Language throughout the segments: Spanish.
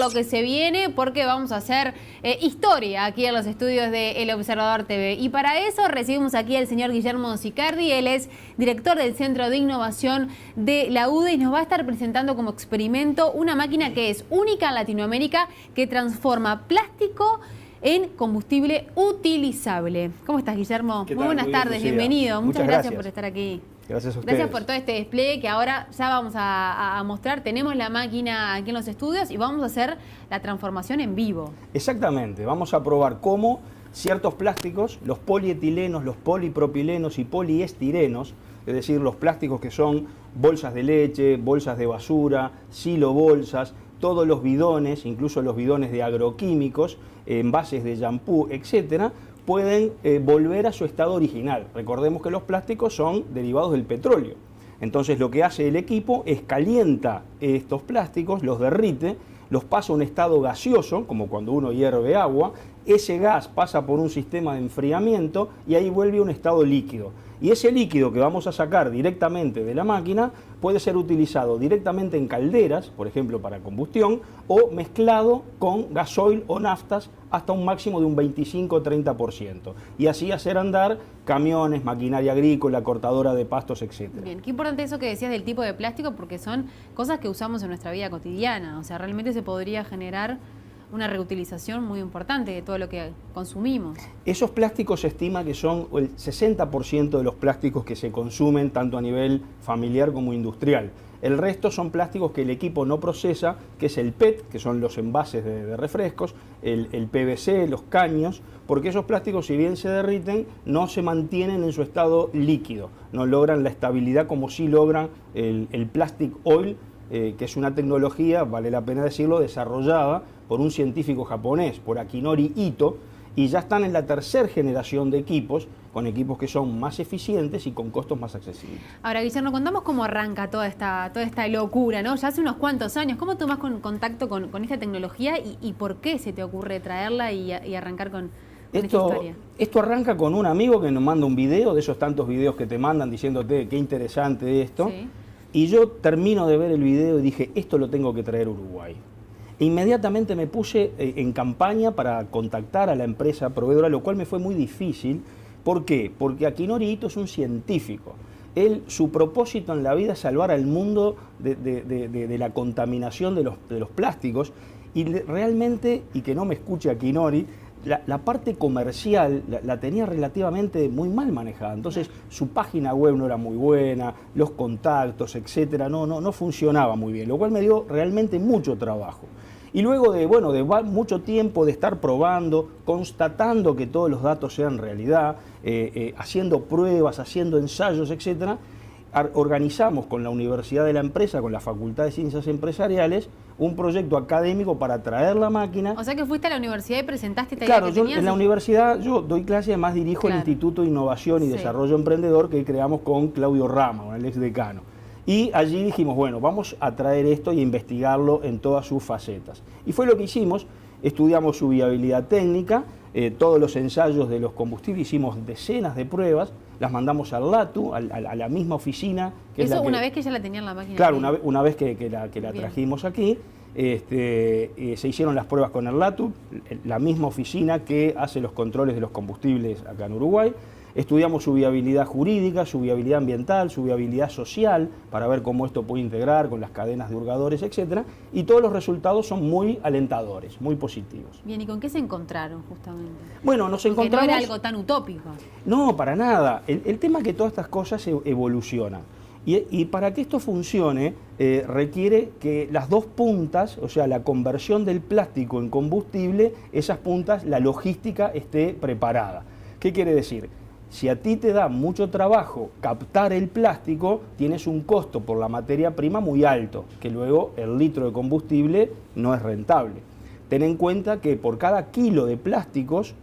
lo que se viene porque vamos a hacer historia aquí en los estudios de El Observador TV. Y para eso recibimos aquí al señor Guillermo Sicardi. Él es director del Centro de Innovación de la UDE y nos va a estar presentando como experimento una máquina que es única en Latinoamérica, que transforma plástico en combustible utilizable. ¿Cómo estás, Guillermo? Muy buenas tardes, bienvenido. Muchas gracias por estar aquí. Gracias a ustedes. Gracias por todo este despliegue que ahora ya vamos a mostrar. Tenemos la máquina aquí en los estudios y vamos a hacer la transformación en vivo. Exactamente, vamos a probar cómo ciertos plásticos, los polietilenos, los polipropilenos y poliestirenos, es decir, los plásticos que son bolsas de leche, bolsas de basura, silobolsas, todos los bidones, incluso los bidones de agroquímicos, envases de shampoo, etcétera, pueden volver a su estado original. Recordemos que los plásticos son derivados del petróleo. Entonces lo que hace el equipo es calienta estos plásticos, los derrite, los pasa a un estado gaseoso, como cuando uno hierve agua, ese gas pasa por un sistema de enfriamiento y ahí vuelve a un estado líquido. Y ese líquido que vamos a sacar directamente de la máquina puede ser utilizado directamente en calderas, por ejemplo para combustión, o mezclado con gasoil o naftas hasta un máximo de un 25-30%. Y así hacer andar camiones, maquinaria agrícola, cortadora de pastos, etc. Bien, qué importante eso que decías del tipo de plástico, porque son cosas que usamos en nuestra vida cotidiana. O sea, realmente se podría generar una reutilización muy importante de todo lo que consumimos. Esos plásticos se estima que son el 60% de los plásticos que se consumen tanto a nivel familiar como industrial. El resto son plásticos que el equipo no procesa, que es el PET, que son los envases de refrescos, el PVC, los caños, porque esos plásticos, si bien se derriten, no se mantienen en su estado líquido, no logran la estabilidad como sí logran el plastic oil, que es una tecnología, vale la pena decirlo, desarrollada por un científico japonés, por Akinori Ito, y ya están en la tercera generación de equipos, con equipos que son más eficientes y con costos más accesibles. Ahora, Guillermo, contamos cómo arranca toda esta locura, ¿no? Ya hace unos cuantos años. ¿Cómo tomás contacto con esta tecnología y por qué se te ocurre traerla y arrancar con esta historia? Esto arranca con un amigo que nos manda un video, de esos tantos videos que te mandan diciéndote qué interesante esto. Sí. Y yo termino de ver el video y dije, esto lo tengo que traer a Uruguay. E inmediatamente me puse en campaña para contactar a la empresa proveedora, lo cual me fue muy difícil. ¿Por qué? Porque Akinori Ito es un científico. Su propósito en la vida es salvar al mundo de la contaminación de los plásticos. Y realmente, y que no me escuche Akinori, la parte comercial la tenía relativamente muy mal manejada. Entonces su página web no era muy buena, los contactos, etcétera, no funcionaba muy bien, lo cual me dio realmente mucho trabajo. Y luego de mucho tiempo de estar probando, constatando que todos los datos sean realidad, haciendo pruebas, haciendo ensayos, etcétera, organizamos con la Universidad de la Empresa, con la Facultad de Ciencias Empresariales, un proyecto académico para traer la máquina. O sea que fuiste a la universidad y presentaste esta idea que tenías. Claro, en la universidad yo doy clase, además dirijo el Instituto de Innovación y Desarrollo Emprendedor que creamos con Claudio Rama, el exdecano. Y allí dijimos, bueno, vamos a traer esto y a investigarlo en todas sus facetas. Y fue lo que hicimos, estudiamos su viabilidad técnica, todos los ensayos de los combustibles, hicimos decenas de pruebas, las mandamos al LATU, a la misma oficina. ¿Eso una vez que ya la tenían la máquina? Claro, una vez que la trajimos aquí, se hicieron las pruebas con el LATU, la misma oficina que hace los controles de los combustibles acá en Uruguay. Estudiamos su viabilidad jurídica, su viabilidad ambiental, su viabilidad social, para ver cómo esto puede integrar con las cadenas de hurgadores, etcétera, y todos los resultados son muy alentadores, muy positivos. Bien, ¿y con qué se encontraron justamente? Bueno, nos encontramos... no era algo tan utópico. No, para nada. El tema es que todas estas cosas evolucionan. Y para que esto funcione, requiere que las dos puntas, o sea, la conversión del plástico en combustible, esas puntas, la logística esté preparada. ¿Qué quiere decir? Si a ti te da mucho trabajo captar el plástico, tienes un costo por la materia prima muy alto, que luego el litro de combustible no es rentable. Ten en cuenta que por cada kilo de plásticos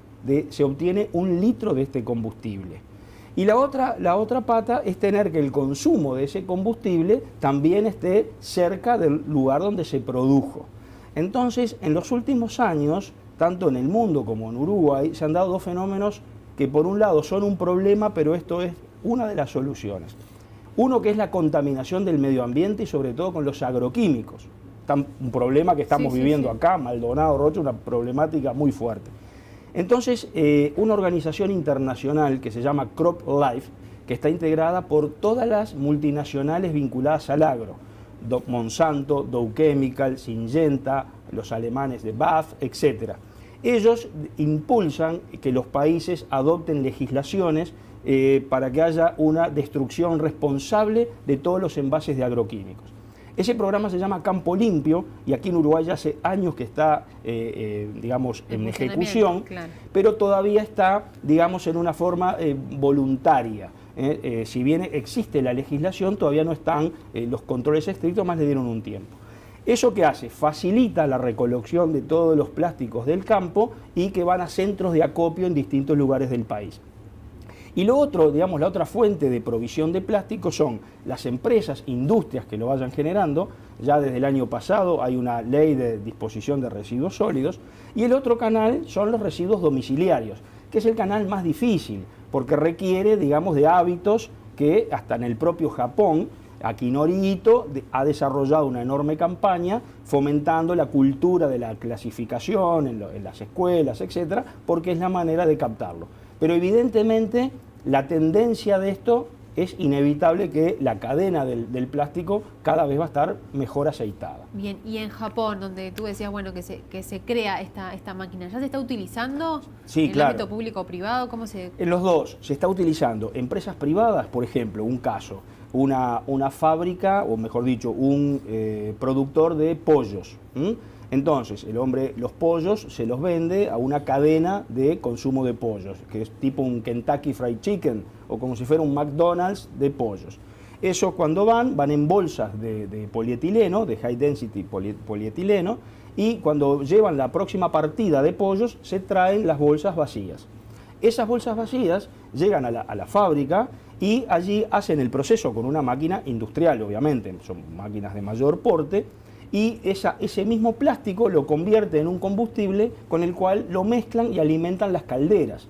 se obtiene 1 litro de este combustible. Y la otra pata es tener que el consumo de ese combustible también esté cerca del lugar donde se produjo. Entonces, en los últimos años, tanto en el mundo como en Uruguay, se han dado dos fenómenos que por un lado son un problema, pero esto es una de las soluciones. Uno que es la contaminación del medio ambiente y sobre todo con los agroquímicos. un problema que estamos viviendo acá, Maldonado, Rocha, una problemática muy fuerte. Entonces, una organización internacional que se llama CropLife, que está integrada por todas las multinacionales vinculadas al agro, Monsanto, Dow Chemical, Syngenta, los alemanes de BASF, etc. Ellos impulsan que los países adopten legislaciones para que haya una destrucción responsable de todos los envases de agroquímicos. Ese programa se llama Campo Limpio y aquí en Uruguay ya hace años que está, digamos, en ejecución, claro, pero todavía está, digamos, en una forma voluntaria. Si bien existe la legislación, todavía no están los controles estrictos, más le dieron un tiempo. ¿Eso qué hace? Facilita la recolección de todos los plásticos del campo y que van a centros de acopio en distintos lugares del país. Y lo otro, digamos, la otra fuente de provisión de plástico son las empresas, industrias que lo vayan generando. Ya desde el año pasado hay una ley de disposición de residuos sólidos. Y el otro canal son los residuos domiciliarios, que es el canal más difícil, porque requiere, digamos, de hábitos que hasta en el propio Japón, Akinori Ito ha desarrollado una enorme campaña fomentando la cultura de la clasificación en las escuelas, etcétera, porque es la manera de captarlo. Pero evidentemente la tendencia de esto es inevitable que la cadena del plástico cada vez va a estar mejor aceitada. Bien, y en Japón, donde tú decías, bueno, que se crea esta máquina, ¿ya se está utilizando en el ámbito público o privado? ¿Cómo se...? En los dos, se está utilizando. Empresas privadas, por ejemplo, un caso, una fábrica, o mejor dicho, un productor de pollos. Entonces, el hombre los pollos se los vende a una cadena de consumo de pollos, que es tipo un Kentucky Fried Chicken, o como si fuera un McDonald's de pollos. Eso cuando van en bolsas de polietileno, de high density polietileno, y cuando llevan la próxima partida de pollos, se traen las bolsas vacías. Esas bolsas vacías llegan a la fábrica y allí hacen el proceso con una máquina industrial, obviamente, son máquinas de mayor porte, y ese mismo plástico lo convierte en un combustible con el cual lo mezclan y alimentan las calderas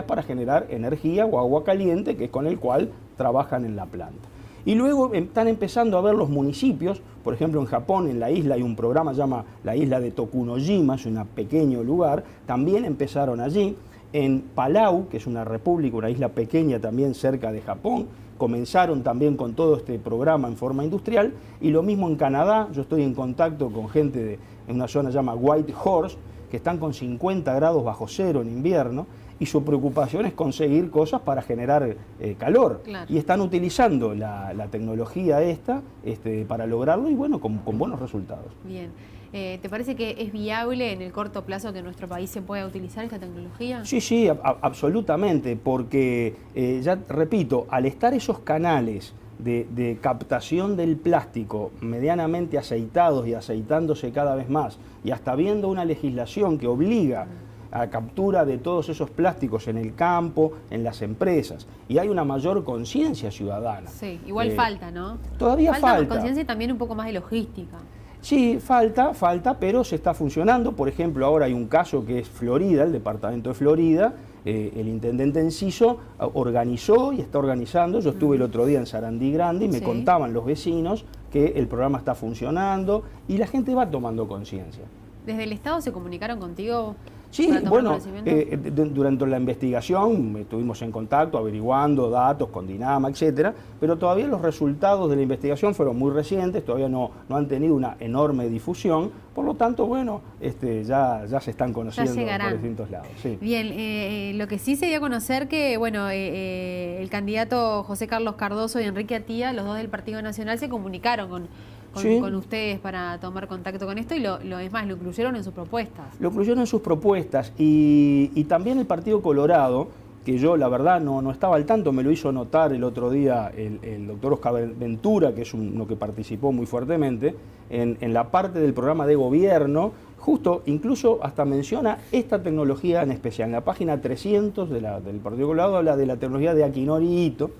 para generar energía o agua caliente, que es con el cual trabajan en la planta. Y luego están empezando a ver los municipios, por ejemplo en Japón, en la isla hay un programa que se llama la isla de Tokunojima, es un pequeño lugar, también empezaron allí. En Palau, que es una república, una isla pequeña también cerca de Japón, comenzaron también con todo este programa en forma industrial, y lo mismo en Canadá. Yo estoy en contacto con gente en una zona que se llama White Horse, que están con 50 grados bajo cero en invierno, y su preocupación es conseguir cosas para generar calor. Claro. Y están utilizando la tecnología para lograrlo, y bueno, con buenos resultados. Bien. ¿Te parece que es viable en el corto plazo que en nuestro país se pueda utilizar esta tecnología? Sí, absolutamente, porque, ya repito, al estar esos canales de captación del plástico medianamente aceitados y aceitándose cada vez más, y hasta viendo una legislación que obliga a captura de todos esos plásticos en el campo, en las empresas, y hay una mayor conciencia ciudadana. Sí, igual falta, ¿no? Todavía falta. Conciencia y también un poco más de logística. Sí, falta, pero se está funcionando. Por ejemplo, ahora hay un caso que es Florida, el departamento de Florida, el intendente Enciso organizó y está organizando. Yo estuve el otro día en Sarandí Grande y me contaban los vecinos que el programa está funcionando y la gente va tomando conciencia. ¿Desde el Estado se comunicaron contigo? Sí, bueno, durante la investigación estuvimos en contacto, averiguando datos con Dinama, etcétera, pero todavía los resultados de la investigación fueron muy recientes, todavía no han tenido una enorme difusión, por lo tanto, bueno, ya se están conociendo por distintos lados. Sí. Bien, lo que sí se dio a conocer que, bueno, el candidato José Carlos Cardoso y Enrique Atía, los dos del Partido Nacional, se comunicaron con ustedes para tomar contacto con esto y lo incluyeron en sus propuestas. Lo incluyeron en sus propuestas y también el Partido Colorado, que yo la verdad no estaba al tanto, me lo hizo notar el otro día el doctor Oscar Ventura, que es uno que participó muy fuertemente en la parte del programa de gobierno, justo incluso hasta menciona esta tecnología en especial. En la página 300 del Partido Colorado habla de la tecnología de Akinori Ito,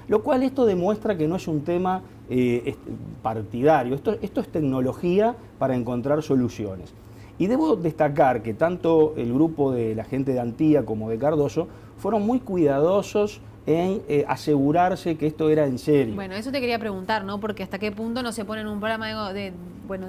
lo cual esto demuestra que no es un tema partidario, esto es tecnología para encontrar soluciones. Y debo destacar que tanto el grupo de la gente de Antía como de Cardoso fueron muy cuidadosos en asegurarse que esto era en serio. Bueno, eso te quería preguntar, ¿no? Porque hasta qué punto no se pone en un programa de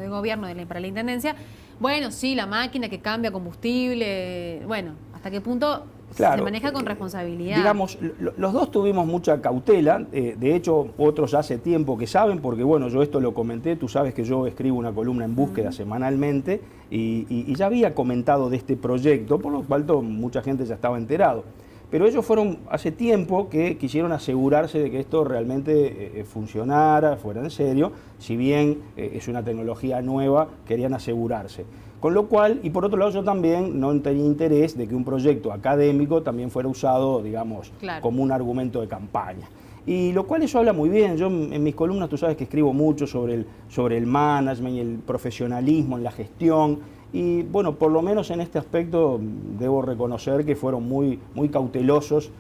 gobierno para la Intendencia. Bueno, sí, la máquina que cambia combustible, bueno, hasta qué punto claro, se maneja con responsabilidad. Digamos, los dos tuvimos mucha cautela, de hecho otros hace tiempo que saben, porque bueno, yo esto lo comenté, tú sabes que yo escribo una columna en Búsqueda semanalmente y ya había comentado de este proyecto, por lo cual mucha gente ya estaba enterado. Pero ellos fueron hace tiempo que quisieron asegurarse de que esto realmente funcionara, fuera en serio, si bien es una tecnología nueva, querían asegurarse. Con lo cual, y por otro lado yo también no tenía interés de que un proyecto académico también fuera usado, digamos, claro, como un argumento de campaña. Y lo cual eso habla muy bien. Yo en mis columnas tú sabes que escribo mucho sobre el management y el profesionalismo en la gestión. Y bueno, por lo menos en este aspecto debo reconocer que fueron muy cautelosos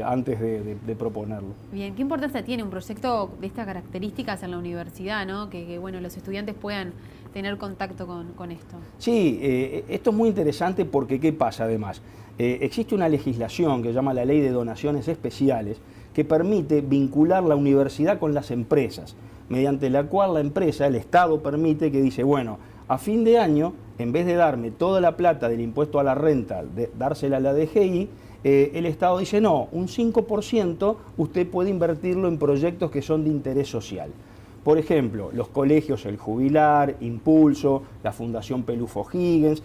antes de proponerlo. Bien, ¿qué importancia tiene un proyecto de estas características en la universidad, ¿no? Que bueno, los estudiantes puedan tener contacto con esto? Sí, esto es muy interesante porque ¿qué pasa además? Existe una legislación que se llama la Ley de Donaciones Especiales que permite vincular la universidad con las empresas, mediante la cual la empresa, el Estado, permite que dice, bueno, a fin de año, en vez de darme toda la plata del impuesto a la renta, dársela a la DGI, el Estado dice, no, un 5% usted puede invertirlo en proyectos que son de interés social. Por ejemplo, los colegios El Jubilar, Impulso, la Fundación Pelufo Higgins,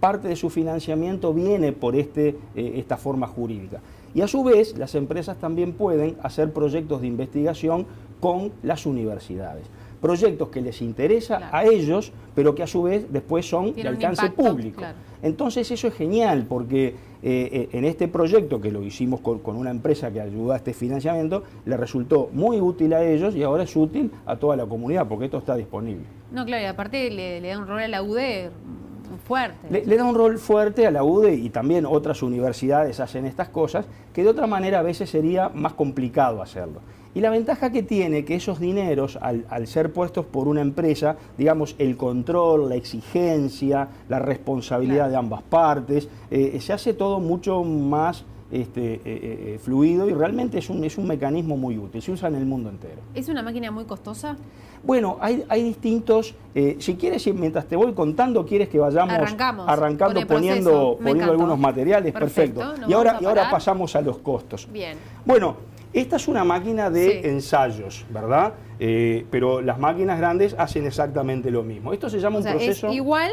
parte de su financiamiento viene por esta forma jurídica. Y a su vez, las empresas también pueden hacer proyectos de investigación con las universidades. Proyectos que les interesa claro, a ellos, pero que a su vez después son de alcance público. Claro. Entonces eso es genial porque en este proyecto que lo hicimos con una empresa que ayuda a este financiamiento, le resultó muy útil a ellos y ahora es útil a toda la comunidad porque esto está disponible. No, claro, y aparte le da un rol a la UDE fuerte. Le da un rol fuerte a la UDE y también otras universidades hacen estas cosas que de otra manera a veces sería más complicado hacerlo. Y la ventaja que tiene que esos dineros, al ser puestos por una empresa, digamos, el control, la exigencia, la responsabilidad claro, de ambas partes, se hace todo mucho más fluido y realmente es un mecanismo muy útil, se usa en el mundo entero. ¿Es una máquina muy costosa? Bueno, hay distintos, si quieres, mientras te voy contando, quieres que vayamos arrancando poniendo algunos materiales, perfecto. Y ahora pasamos a los costos. Bien. Bueno, esta es una máquina de ensayos, ¿verdad? Pero las máquinas grandes hacen exactamente lo mismo. Esto se llama un proceso... Es igual,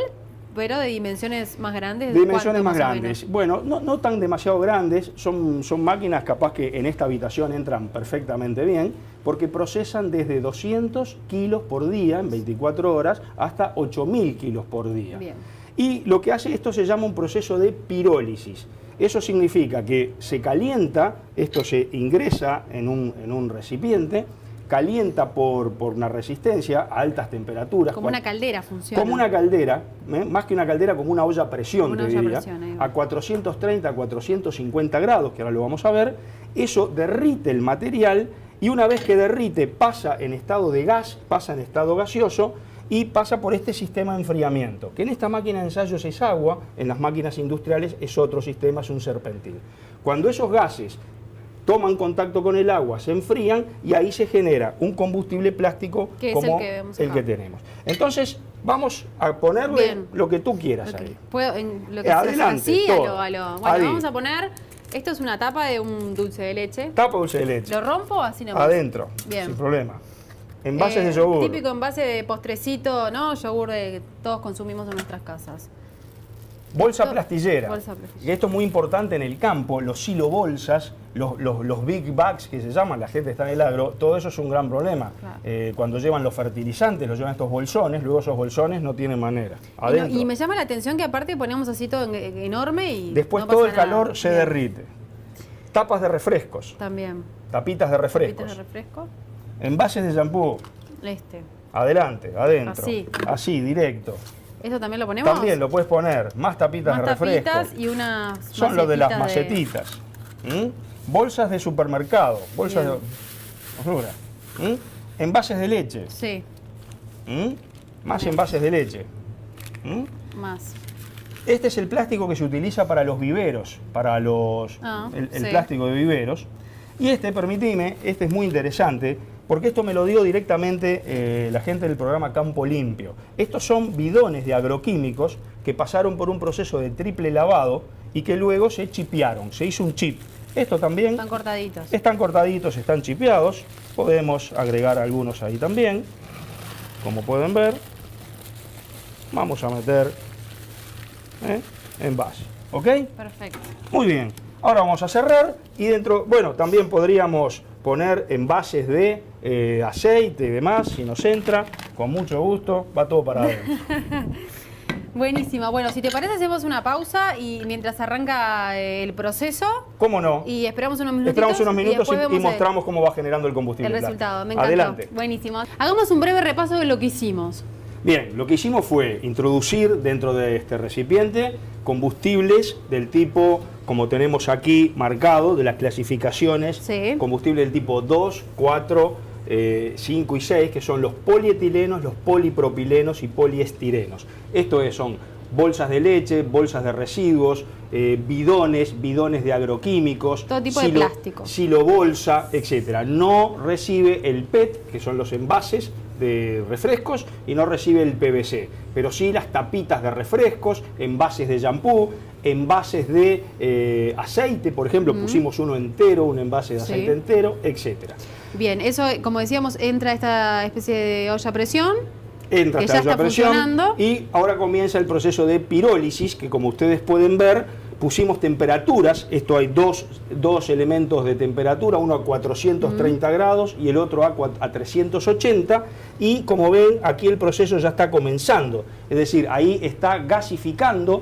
pero de dimensiones más grandes. De dimensiones más grandes. Bueno, no tan demasiado grandes, son máquinas capaz que en esta habitación entran perfectamente bien, porque procesan desde 200 kilos por día en 24 horas hasta 8.000 kilos por día. Bien. Y lo que hace esto se llama un proceso de pirólisis. Eso significa que se calienta, esto se ingresa en un recipiente, calienta por una resistencia a altas temperaturas. Como una caldera funciona. Como una caldera, más que una caldera, como una olla a presión, te diría, a 430, a 450 grados, que ahora lo vamos a ver. Eso derrite el material y una vez que derrite pasa en estado de gas, pasa en estado gaseoso, y pasa por este sistema de enfriamiento, que en esta máquina de ensayos es agua, en las máquinas industriales es otro sistema, es un serpentil. Cuando esos gases toman contacto con el agua, se enfrían y ahí se genera un combustible plástico como el que tenemos. Entonces, vamos a ponerle bien, lo que tú quieras ahí. ¿Puedo, lo que adelante, así, bueno, vamos a poner... Esto es una tapa de un dulce de leche. Tapa de dulce de leche. ¿Lo rompo así nomás? Adentro, bien, sin problema. Envases de yogur. Típico envase de postrecito, ¿no? Yogur que todos consumimos en nuestras casas. Bolsa plastillera. Y esto es muy importante en el campo, los silobolsas, los big bags que se llaman, la gente está en el agro, todo eso es un gran problema. Claro. Cuando llevan los fertilizantes, los llevan estos bolsones, luego esos bolsones no tienen manera. Y me llama la atención que aparte ponemos así todo enorme y después no todo el calor se derrite. Tapas de refrescos. También. Tapitas de refrescos. Tapitas de refresco. Envases de shampoo. Adelante, adentro. Así, directo. ¿Esto también lo ponemos? También lo puedes poner. Más tapitas de refresco. Y unas son lo de las macetitas. Bolsas de supermercado. Bolsas de basura. Envases de leche. Sí. Más envases de leche. Más. Este es el plástico que se utiliza para los viveros, para el plástico de viveros. Y permitime, este es muy interesante, porque esto me lo dio directamente la gente del programa Campo Limpio. Estos son bidones de agroquímicos que pasaron por un proceso de triple lavado y que luego se chipearon, se hizo un chip. Esto también... Están cortaditos. Están cortaditos, están chipeados. Podemos agregar algunos ahí también, como pueden ver. Vamos a meter envase, ¿ok? Perfecto. Muy bien. Ahora vamos a cerrar y dentro, bueno, también podríamos poner envases de aceite y demás, si nos entra, con mucho gusto, va todo para adentro. Buenísima. Bueno, si te parece hacemos una pausa y mientras arranca el proceso. ¿Cómo no? Y esperamos unos minutos. Esperamos unos minutos y mostramos cómo va generando el combustible. El resultado, me encantó. Adelante. Buenísimo. Hagamos un breve repaso de lo que hicimos. Bien, lo que hicimos fue introducir dentro de este recipiente combustibles del tipo, como tenemos aquí marcado, de las clasificaciones, sí. Combustible del tipo 2, 4, 5 y 6, que son los polietilenos, los polipropilenos y poliestirenos. Esto son bolsas de leche, bolsas de residuos, bidones de agroquímicos, todo tipo de plástico, silobolsa, etc. No recibe el PET, que son los envases de refrescos, y no recibe el PVC, pero sí las tapitas de refrescos, envases de shampoo, envases de aceite, por ejemplo, pusimos uno entero, un envase de aceite entero, etc. Bien, eso, como decíamos, entra esta especie de olla a presión. Entra esta olla a presión y ahora comienza el proceso de pirólisis, que como ustedes pueden ver, pusimos temperaturas. Esto hay dos elementos de temperatura, uno a 430 grados y el otro a 380. Y como ven, aquí el proceso ya está comenzando. Es decir, ahí está gasificando.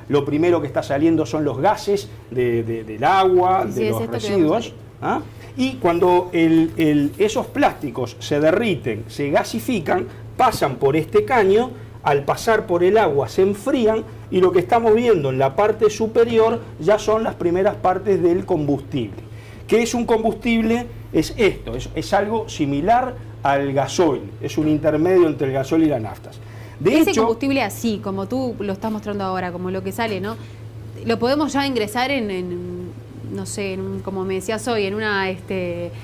Lo primero que está saliendo son los gases del agua, de los residuos. ¿Ah? Y cuando esos plásticos se derriten, se gasifican, pasan por este caño, al pasar por el agua se enfrían y lo que estamos viendo en la parte superior ya son las primeras partes del combustible. ¿Qué es un combustible? Es esto, es algo similar al gasoil, es un intermedio entre el gasoil y las naftas. De ese hecho, combustible así, como tú lo estás mostrando ahora, como lo que sale, ¿no? Lo podemos ya ingresar no sé, como me decías hoy, en una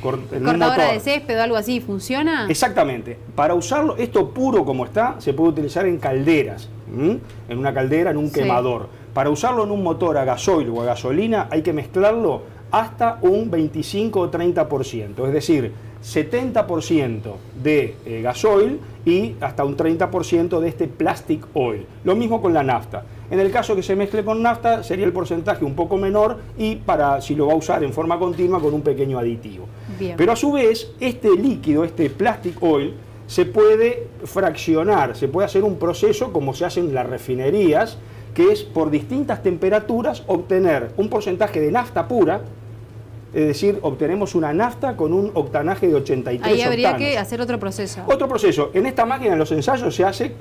cortadora de césped o algo así, ¿funciona? Exactamente. Para usarlo, esto puro como está, se puede utilizar en calderas, en una caldera, en un quemador. Para usarlo en un motor a gasoil o a gasolina hay que mezclarlo hasta un 25 o 30%, es decir, 70% de gasoil y hasta un 30% de este plastic oil. Lo mismo con la nafta. En el caso que se mezcle con nafta sería el porcentaje un poco menor y si lo va a usar en forma continua con un pequeño aditivo. Bien. Pero a su vez, este líquido, este plastic oil, se puede fraccionar, se puede hacer un proceso como se hace en las refinerías, que es por distintas temperaturas obtener un porcentaje de nafta pura. Es decir, obtenemos una nafta con un octanaje de 83 Ahí habría octanos. que hacer otro proceso. Otro proceso. En esta máquina, en los ensayos, se hace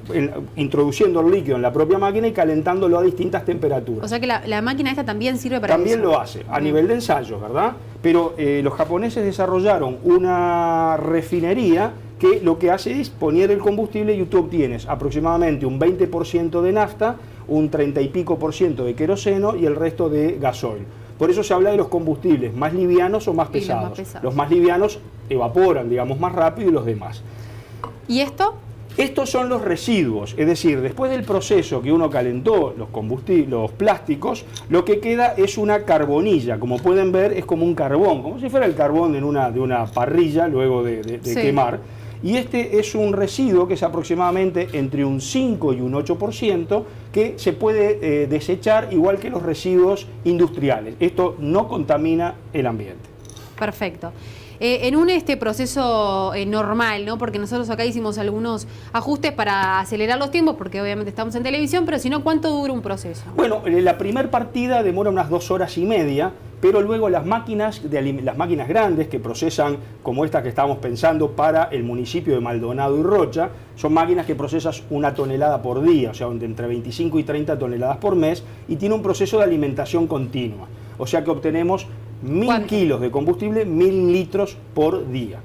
introduciendo el líquido en la propia máquina y calentándolo a distintas temperaturas. O sea que la máquina esta también sirve para también eso. Lo hace, a nivel de ensayos, ¿verdad? Pero los japoneses desarrollaron una refinería que lo que hace es poner el combustible y tú obtienes aproximadamente un 20% de nafta, un 30 y pico por ciento de queroseno y el resto de gasoil. Por eso se habla de los combustibles más livianos o más pesados. Los más livianos evaporan, digamos, más rápido y los demás. ¿Y esto? Estos son los residuos, es decir, después del proceso que uno calentó los plásticos, lo que queda es una carbonilla. Como pueden ver, es como un carbón, como si fuera el carbón de una parrilla luego de quemar. Y este es un residuo que es aproximadamente entre un 5 y un 8% que se puede desechar igual que los residuos industriales. Esto no contamina el ambiente. Perfecto. En un proceso normal, ¿no? Porque nosotros acá hicimos algunos ajustes para acelerar los tiempos, porque obviamente estamos en televisión, pero si no, ¿cuánto dura un proceso? Bueno, la primera partida demora unas 2 horas y media, pero luego las máquinas grandes que procesan, como estas que estamos pensando para el municipio de Maldonado y Rocha, son máquinas que procesan 1 tonelada por día, o sea, entre 25 y 30 toneladas por mes, y tiene un proceso de alimentación continua. O sea que obtenemos 1000 kilos de combustible, 1000 litros por día.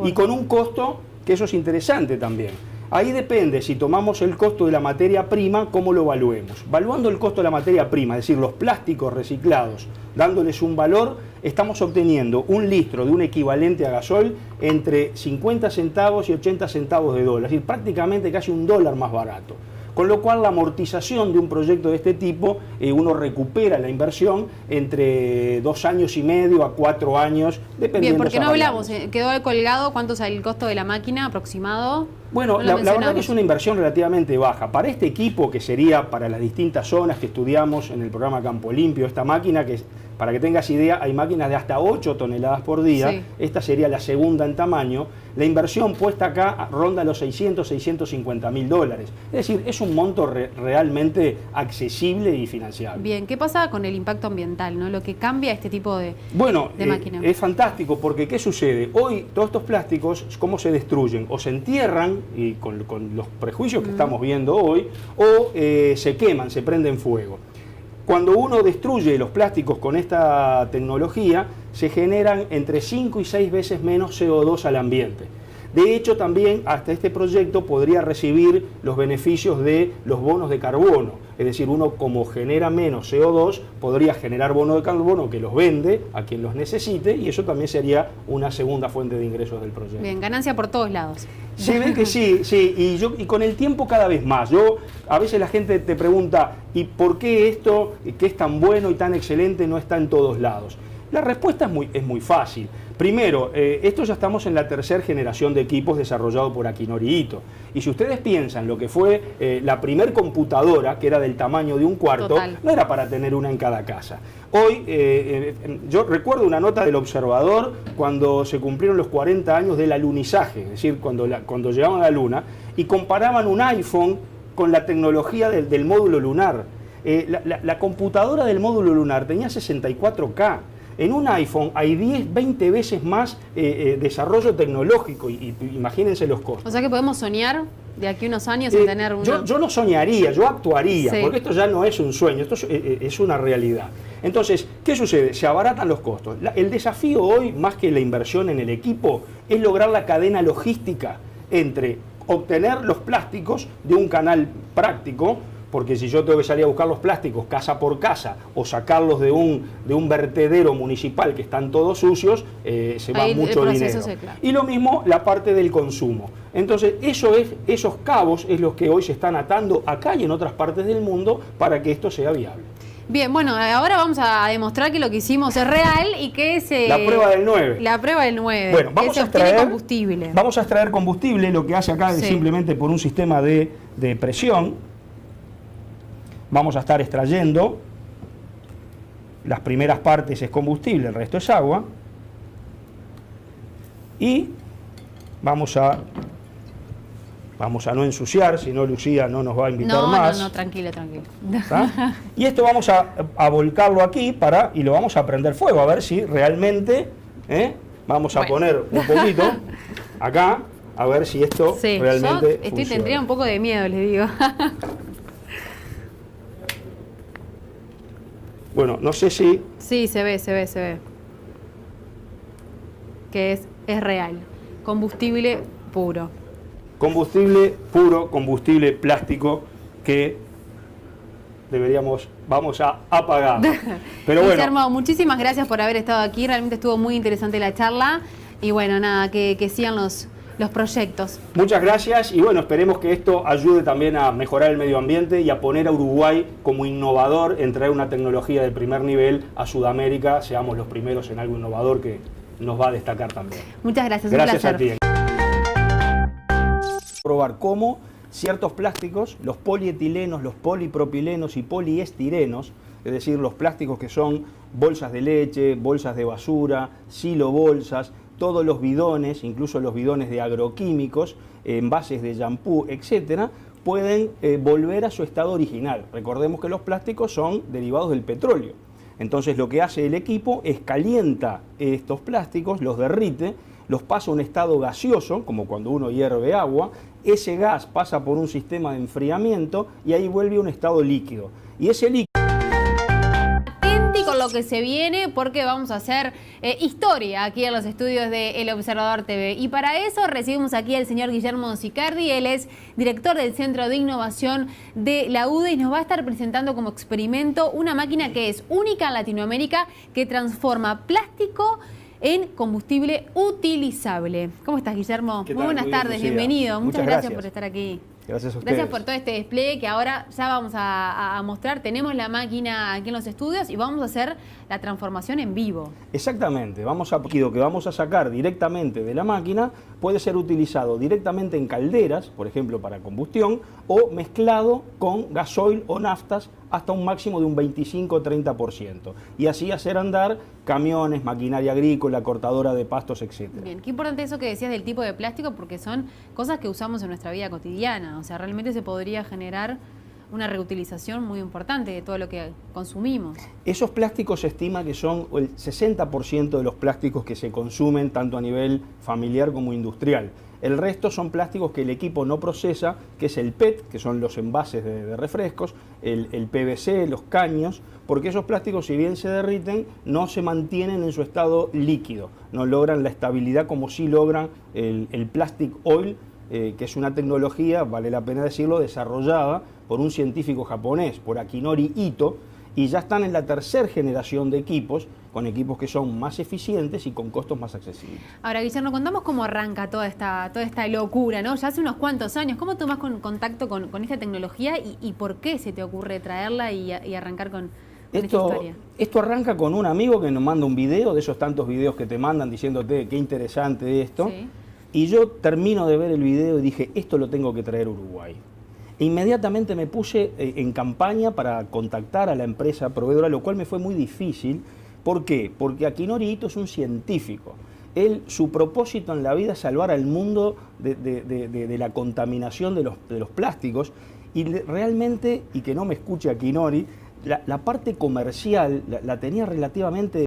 Y con un costo, que eso es interesante también. Ahí depende, si tomamos el costo de la materia prima, cómo lo evaluemos. Valuando el costo de la materia prima, es decir, los plásticos reciclados, dándoles un valor, estamos obteniendo un litro de un equivalente a gasol entre 50 centavos y 80 centavos de dólar, es decir, prácticamente casi $1 más barato. Con lo cual la amortización de un proyecto de este tipo, uno recupera la inversión entre 2 años y medio a 4 años, dependiendo. Bien, porque no hablamos, quedó colgado, ¿cuánto es el costo de la máquina aproximado? Bueno, la verdad que es una inversión relativamente baja. Para este equipo, que sería para las distintas zonas que estudiamos en el programa Campo Limpio, esta máquina que, para que tengas idea, hay máquinas de hasta 8 toneladas por día, sí. Esta sería la segunda en tamaño, la inversión puesta acá ronda los 600, 650 mil dólares. Es decir, es un monto realmente accesible y financiable. Bien, ¿qué pasa con el impacto ambiental, ¿no? Lo que cambia este tipo de máquina. Es fantástico porque ¿qué sucede? Hoy todos estos plásticos, ¿cómo se destruyen? O se entierran, y con los prejuicios que estamos viendo hoy, o se queman, se prenden fuego. Cuando uno destruye los plásticos con esta tecnología, se generan entre 5 y 6 veces menos CO2 al ambiente. De hecho, también hasta este proyecto podría recibir los beneficios de los bonos de carbono. Es decir, uno como genera menos CO2, podría generar bonos de carbono que los vende a quien los necesite, y eso también sería una segunda fuente de ingresos del proyecto. Bien, ganancia por todos lados. Se ve que sí, y con el tiempo cada vez más. A veces la gente te pregunta, ¿y por qué esto, que es tan bueno y tan excelente, no está en todos lados? La respuesta es muy fácil. Primero, esto ya estamos en la tercera generación de equipos desarrollados por Akinori Ito. Y si ustedes piensan lo que fue la primer computadora, que era del tamaño de un cuarto, total, no era para tener una en cada casa. Hoy, yo recuerdo una nota del Observador cuando se cumplieron los 40 años del alunizaje, es decir, cuando llegaban a la Luna, y comparaban un iPhone con la tecnología del módulo lunar. La computadora del módulo lunar tenía 64K. En un iPhone hay 10, 20 veces más desarrollo tecnológico, y imagínense los costos. O sea que podemos soñar de aquí a unos años sin tener una... Yo no soñaría, yo actuaría, sí, porque esto ya no es un sueño, esto es una realidad. Entonces, ¿qué sucede? Se abaratan los costos. El desafío hoy, más que la inversión en el equipo, es lograr la cadena logística entre obtener los plásticos de un canal práctico, porque si yo tengo que salir a buscar los plásticos casa por casa o sacarlos de un vertedero municipal que están todos sucios, se va mucho dinero. Claro. Y lo mismo la parte del consumo. Entonces, esos cabos es los que hoy se están atando acá y en otras partes del mundo para que esto sea viable. Bien, bueno, ahora vamos a demostrar que lo que hicimos es real y que es... la prueba del 9. La prueba del 9. Bueno, vamos a extraer combustible. Vamos a extraer combustible, lo que hace acá es simplemente por un sistema de presión. Vamos a estar extrayendo, las primeras partes es combustible, el resto es agua, y vamos a no ensuciar, si no Lucía no nos va a invitar más. No, tranquilo. ¿Está? Y esto vamos a volcarlo aquí y lo vamos a prender fuego, a ver si realmente, vamos a poner un poquito acá, a ver si esto realmente funciona. Tendría un poco de miedo, les digo. Bueno, no sé si... Sí, se ve. Que es real. Combustible puro. Combustible puro, combustible plástico que vamos a apagar. Pero bueno. Guillermo, muchísimas gracias por haber estado aquí. Realmente estuvo muy interesante la charla. Y bueno, nada, que sigan los proyectos. Muchas gracias y bueno, esperemos que esto ayude también a mejorar el medio ambiente y a poner a Uruguay como innovador en traer una tecnología de primer nivel a Sudamérica. Seamos los primeros en algo innovador que nos va a destacar también. Muchas gracias, gracias un placer. A ti. Probar cómo ciertos plásticos, los polietilenos, los polipropilenos y poliestirenos, es decir, los plásticos que son bolsas de leche, bolsas de basura, silobolsas, todos los bidones, incluso los bidones de agroquímicos, envases de shampoo, etcétera, pueden volver a su estado original. Recordemos que los plásticos son derivados del petróleo. Entonces lo que hace el equipo es calienta estos plásticos, los derrite, los pasa a un estado gaseoso, como cuando uno hierve agua, ese gas pasa por un sistema de enfriamiento y ahí vuelve a un estado líquido. Y ese líquido... Con lo lo que se viene porque vamos a hacer historia aquí en los estudios de El Observador TV. Y para eso recibimos aquí al señor Guillermo Sicardi. Él es director del Centro de Innovación de la UDE y nos va a estar presentando como experimento una máquina que es única en Latinoamérica, que transforma plástico en combustible utilizable. ¿Cómo estás, Guillermo? Muy buenas tardes, bienvenido. Muchas gracias por estar aquí. Gracias a ustedes. Gracias por todo este despliegue que ahora ya vamos a mostrar. Tenemos la máquina aquí en los estudios y vamos a hacer la transformación en vivo. Exactamente. Lo que vamos a sacar directamente de la máquina puede ser utilizado directamente en calderas, por ejemplo, para combustión, o mezclado con gasoil o naftas hasta un máximo de un 25-30%. Y así hacer andar camiones, maquinaria agrícola, cortadora de pastos, etc. Bien, qué importante eso que decías del tipo de plástico, porque son cosas que usamos en nuestra vida cotidiana. O sea, realmente se podría generar una reutilización muy importante de todo lo que consumimos. Esos plásticos se estima que son el 60% de los plásticos que se consumen tanto a nivel familiar como industrial. El resto son plásticos que el equipo no procesa, que es el PET, que son los envases de refrescos, el PVC, los caños, porque esos plásticos, si bien se derriten, no se mantienen en su estado líquido, no logran la estabilidad como sí logran el plastic oil, que es una tecnología, vale la pena decirlo, desarrollada por un científico japonés, por Akinori Ito, y ya están en la tercera generación de equipos, con equipos que son más eficientes y con costos más accesibles. Ahora, Guillermo, contamos cómo arranca toda esta locura, ¿no? Ya hace unos cuantos años. ¿Cómo tomás contacto con esta tecnología y por qué se te ocurre traerla y arrancar con esta historia? Esto arranca con un amigo que nos manda un video, de esos tantos videos que te mandan diciéndote qué interesante esto. Sí. Y yo termino de ver el video y dije, esto lo tengo que traer a Uruguay. E inmediatamente me puse en campaña para contactar a la empresa proveedora, lo cual me fue muy difícil. ¿Por qué? Porque Akinori Ito es un científico. Su propósito en la vida es salvar al mundo de la contaminación de los plásticos. Y realmente, y que no me escuche Akinori, la parte comercial la tenía relativamente